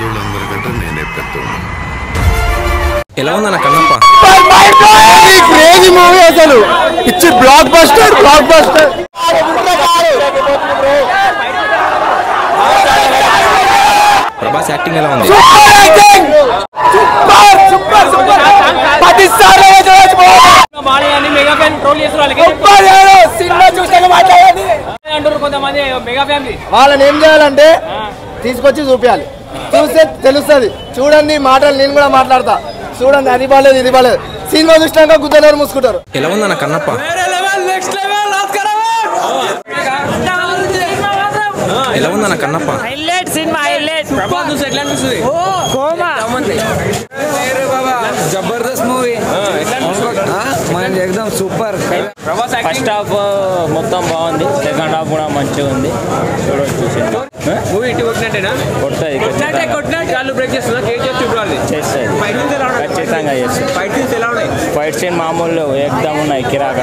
పెద్దోళ్ళందరికంటే నేనే పెద్దోళ్ళు. ఎలా ఉందన్న కన్నప్ప? క్రేజీ మూవీ అసలు, ఇచ్చి బ్లాక్ బస్టర్. ప్రభాస్ యాక్టింగ్ ఎలా ఉంది? వాళ్ళని ఏం చేయాలంటే తీసుకొచ్చి చూపించాలి, చూస్తే తెలుస్తుంది. చూడండి మాటలు నేను కూడా మాట్లాడతా, చూడండి అది బాలేదు ఇది బాలేదు, సినిమా చూసినాక గుద్దలేరు మూసుకుంటారు. ఎలా ఉందన్న కన్నప్ప? ఎలా ఉందన్న కన్నప్ప? జబర్దస్త్ మూవీ, ఎక్దమ్ సూపర్. ఫస్ట్ హాఫ్ మొత్తం బాగుంది, సెకండ్ హాఫ్ కూడా మంచిగా ఉంది. చూడొచ్చు మూవీ ఇంటి కొట్టినట్టేనా? కొడుతుంది, చేస్తుంది, ఖచ్చితంగా చేస్తుంది. ఫైట్ సీన్ మామూలు ఎక్దమ్ ఉన్నాయి, కిరాగా.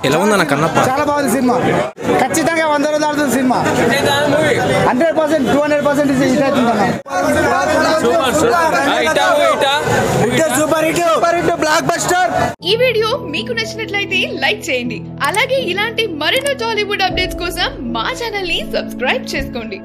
ఎలా ఉందన్న కన్నప్ప? చాలా బాగుంది సినిమా, ఖచ్చితంగా 100 రోజులు ఆడుతుంది సినిమా. 100% 200% హిట్ అవుతుంది. Super hit block buster. ఈ వీడియో మీకు నచ్చినట్లయితే లైక్ చేయండి. అలాగే ఇలాంటి మరెన్నో టాలీవుడ్ అప్డేట్స్ కోసం మా ఛానల్ ని సబ్స్క్రైబ్ చేసుకోండి.